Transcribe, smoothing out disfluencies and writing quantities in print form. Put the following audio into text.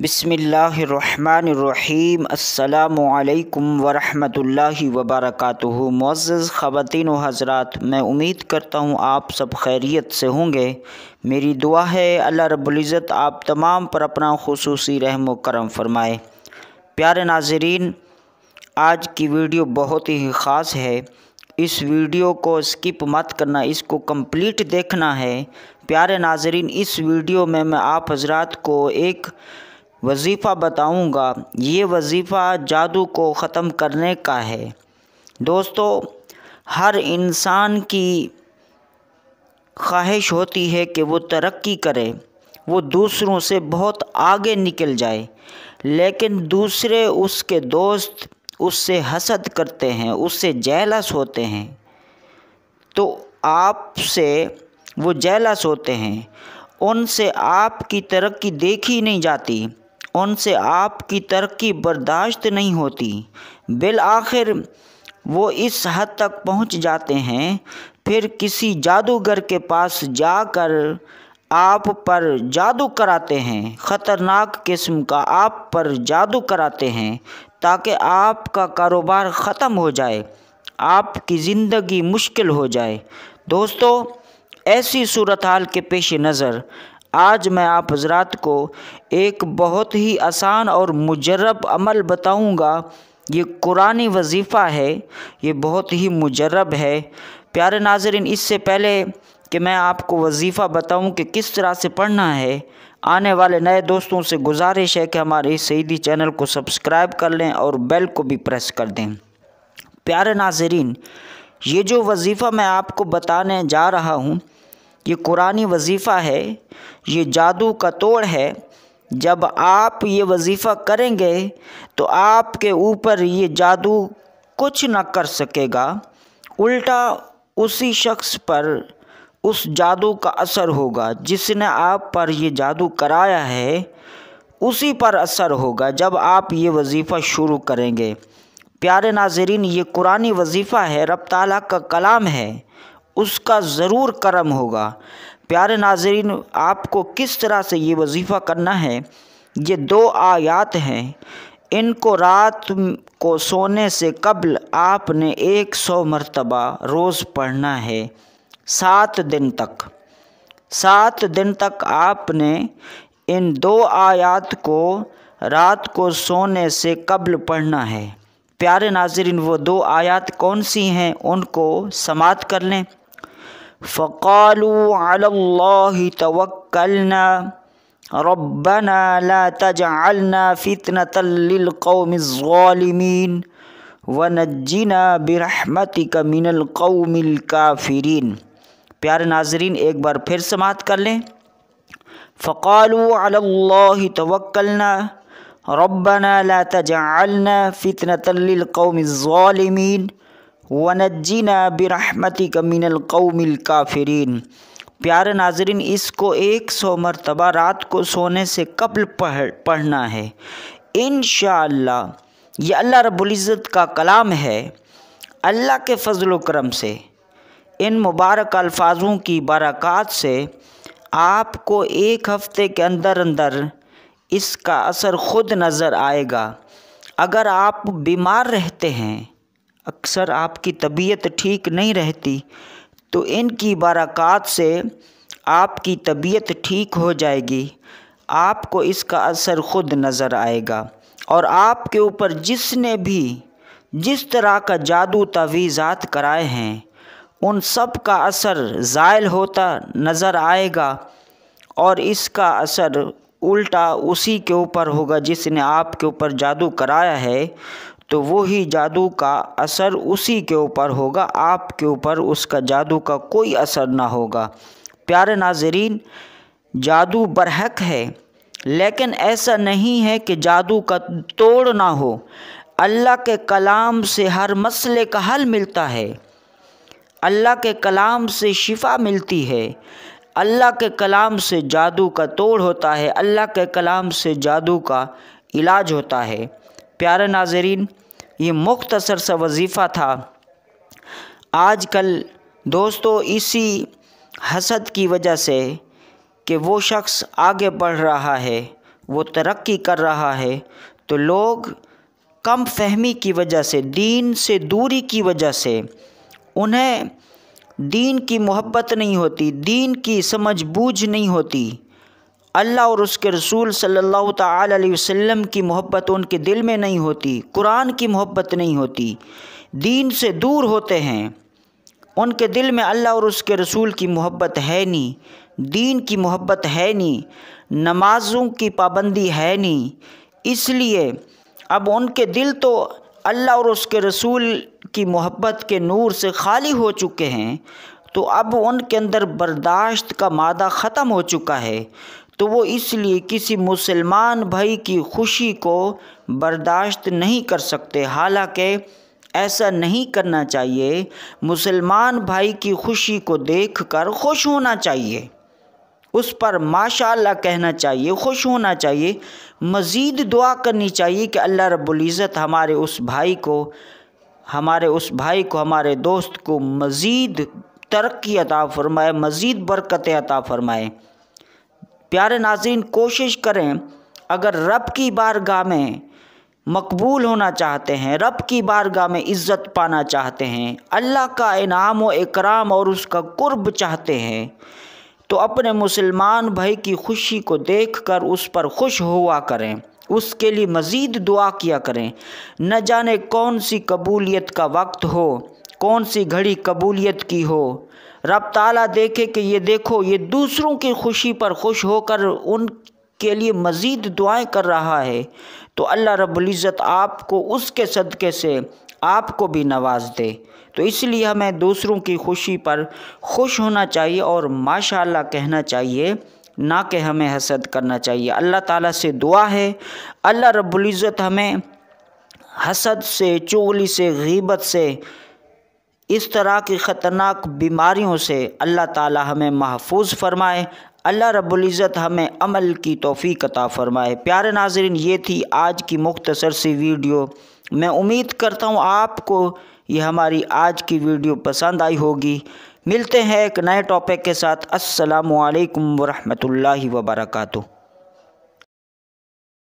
बिस्मिल्लाहिर्रहमानिर्रहीम अस्सलामुअलैकुम वरहमतुल्लाहि वबरकातुहू। मुअज़्ज़ज़ ख़वातीन व हज़रात, मैं उम्मीद करता हूँ आप सब खैरियत से होंगे। मेरी दुआ है अल्लाह रब्बुल इज़्ज़त आप तमाम पर अपना खुसूसी रहम व करम फ़रमाए। प्यारे नाज़रीन, आज की वीडियो बहुत ही ख़ास है। इस वीडियो को स्किप मत करना, इसको कंप्लीट देखना है। प्यारे नाज़रीन, इस वीडियो में मैं आप हज़रात को एक वजीफ़ा बताऊंगा। ये वजीफ़ा जादू को ख़त्म करने का है। दोस्तों, हर इंसान की ख्वाहिश होती है कि वो तरक्की करे, वो दूसरों से बहुत आगे निकल जाए, लेकिन दूसरे उसके दोस्त उससे हसद करते हैं, उससे जेलस होते हैं। तो आपसे वो जेलस होते हैं, उनसे आपकी तरक्की देखी नहीं जाती, उनसे आपकी तरक्की बर्दाश्त नहीं होती। बिल आखिर वो इस हद तक पहुंच जाते हैं, फिर किसी जादूगर के पास जाकर आप पर जादू कराते हैं, ख़तरनाक किस्म का आप पर जादू कराते हैं ताकि आपका कारोबार ख़त्म हो जाए, आपकी ज़िंदगी मुश्किल हो जाए। दोस्तों, ऐसी सूरत हाल के पेश नज़र आज मैं आप हज़रात को एक बहुत ही आसान और मुजर्रब अमल बताऊंगा। ये कुरानी वजीफ़ा है, ये बहुत ही मुजर्रब है। प्यारे नाज़रीन, इससे पहले कि मैं आपको वजीफ़ा बताऊं कि किस तरह से पढ़ना है, आने वाले नए दोस्तों से गुजारिश है कि हमारे इस सईदी चैनल को सब्सक्राइब कर लें और बेल को भी प्रेस कर दें। प्यारे नाज़रीन, ये जो वजीफ़ा मैं आपको बताने जा रहा हूँ, ये कुरानी वजीफ़ा है, ये जादू का तोड़ है। जब आप ये वजीफ़ा करेंगे तो आपके ऊपर ये जादू कुछ न कर सकेगा, उल्टा उसी शख्स पर उस जादू का असर होगा जिसने आप पर ये जादू कराया है, उसी पर असर होगा जब आप ये वजीफ़ा शुरू करेंगे। प्यारे नाज़रीन, ये कुरानी वजीफ़ा है, रब ताला का कलाम है, उसका ज़रूर करम होगा। प्यारे नाज़रीन, आपको किस तरह से ये वजीफ़ा करना है, ये 2 आयात हैं। इनको रात को सोने से कबल आपने 100 मरतबा रोज़ पढ़ना है, 7 दिन तक। 7 दिन तक आपने इन 2 आयात को रात को सोने से कबल पढ़ना है। प्यारे नाज़रीन, वो 2 आयात कौन सी हैं, उनको समाअत कर लें। फ़क़ालू अलल्लाहि तवक्कलना रब्बना ला तजअलना फितनतल लिल क़ौमिज़्ज़ालिमीन वनज्जिना बिरहमतिका मिनल क़ौमिल काफ़िरीन। प्यारे नाज़रीन, एक बार फिर समाअत कर लें। फ़क़ालू अलल्लाहि तवक्कलना रब्बना ला तजअलना फितनतल लिल क़ौमिज़्ज़ालिमीन वनज्जिना बिरहमतिका मिनल क़ौमिल काफ़िरीन। प्यारे नाज़रीन, इसको 100 मरतबा रात को सोने से कबल पढ़ना है। इंशाअल्लाह ये अल्लाह रब्बुल इज़्ज़त का कलाम है। अल्लाह के फ़ज़ल व करम से, इन मुबारक अल्फाज़ों की बरक़ात से आपको 1 हफ़्ते के अंदर अंदर इसका असर ख़ुद नज़र आएगा। अगर आप बीमार रहते हैं, अक्सर आपकी तबीयत ठीक नहीं रहती, तो इनकी बरक़ात से आपकी तबीयत ठीक हो जाएगी, आपको इसका असर ख़ुद नज़र आएगा और आपके ऊपर जिसने भी जिस तरह का जादू तवीज़ात कराए हैं, उन सब का असर ज़ायल होता नज़र आएगा और इसका असर उल्टा उसी के ऊपर होगा जिसने आपके ऊपर जादू कराया है, तो वही जादू का असर उसी के ऊपर होगा, आपके ऊपर उसका जादू का कोई असर ना होगा। प्यारे नाज़रीन, जादू बरहक है, लेकिन ऐसा नहीं है कि जादू का तोड़ ना हो। अल्लाह के कलाम से हर मसले का हल मिलता है, अल्लाह के कलाम से शिफा मिलती है, अल्लाह के कलाम से जादू का तोड़ होता है, अल्लाह के कलाम से जादू का इलाज होता है। प्यारे नाज़रीन, ये मुख्तसर सा वजीफ़ा था। आजकल दोस्तों, इसी हसद की वजह से कि वो शख्स आगे बढ़ रहा है, वो तरक्की कर रहा है, तो लोग कम फहमी की वजह से, दीन से दूरी की वजह से, उन्हें दीन की मोहब्बत नहीं होती, दीन की समझ बूझ नहीं होती, अल्लाह और उसके रसूल सल्लल्लाहु तआला अलैहि वसल्लम की मोहब्बत उनके दिल में नहीं होती, कुरान की मोहब्बत नहीं होती, दीन से दूर होते हैं। उनके दिल में अल्लाह और उसके रसूल की मोहब्बत है नहीं, दीन की मोहब्बत है नहीं, नमाज़ों की पाबंदी है नहीं। इसलिए अब उनके दिल तो अल्लाह और उसके रसूल की मोहब्बत के नूर से खाली हो चुके हैं, तो अब उनके अंदर बर्दाश्त का मादा ख़त्म हो चुका है। तो वो इसलिए किसी मुसलमान भाई की खुशी को बर्दाश्त नहीं कर सकते। हालांकि ऐसा नहीं करना चाहिए, मुसलमान भाई की खुशी को देखकर खुश होना चाहिए, उस पर माशाअल्लाह कहना चाहिए, खुश होना चाहिए, मज़ीद दुआ करनी चाहिए कि अल्लाह रब्बुल इज़्ज़त हमारे उस भाई को, हमारे दोस्त को मज़ीद तरक्की अता फ़रमाए, मज़ीद बरकतें अता फ़रमाए। प्यारे नाज़रीन, कोशिश करें, अगर रब की बारगाह में मकबूल होना चाहते हैं, रब की बारगाह में इज़्ज़त पाना चाहते हैं, अल्लाह का इनाम व इकराम और उसका कुर्ब चाहते हैं, तो अपने मुसलमान भाई की खुशी को देखकर उस पर खुश हुआ करें, उसके लिए मज़ीद दुआ किया करें। न जाने कौन सी कबूलियत का वक्त हो, कौन सी घड़ी कबूलियत की हो। रब ताला देखे कि ये देखो, ये दूसरों की खुशी पर खुश होकर उनके लिए मज़ीद दुआएं कर रहा है, तो अल्लाह रब्बुल इज़्ज़त आपको उसके सदक़े से आपको भी नवाज दे। तो इसलिए हमें दूसरों की खुशी पर खुश होना चाहिए और माशाअल्लाह कहना चाहिए, ना कि हमें हसद करना चाहिए। अल्लाह ताला से दुआ है, अल्लाह रब्बुल इज़्ज़त हमें हसद से, चुगली से, गीबत से, इस तरह की ख़तरनाक बीमारियों से अल्लाह ताला हमें महफूज फ़रमाए। अल्लाह रब्बुल इज़्ज़त हमें अमल की तौफ़ीक अता फ़रमाए। प्यारे नाज़रीन, ये थी आज की मुख्तसर सी वीडियो। मैं उम्मीद करता हूँ आपको ये हमारी आज की वीडियो पसंद आई होगी। मिलते हैं एक नए टॉपिक के साथ। अस्सलामु अलैकुम वरहमतुल्लाहि वबरकातुहू।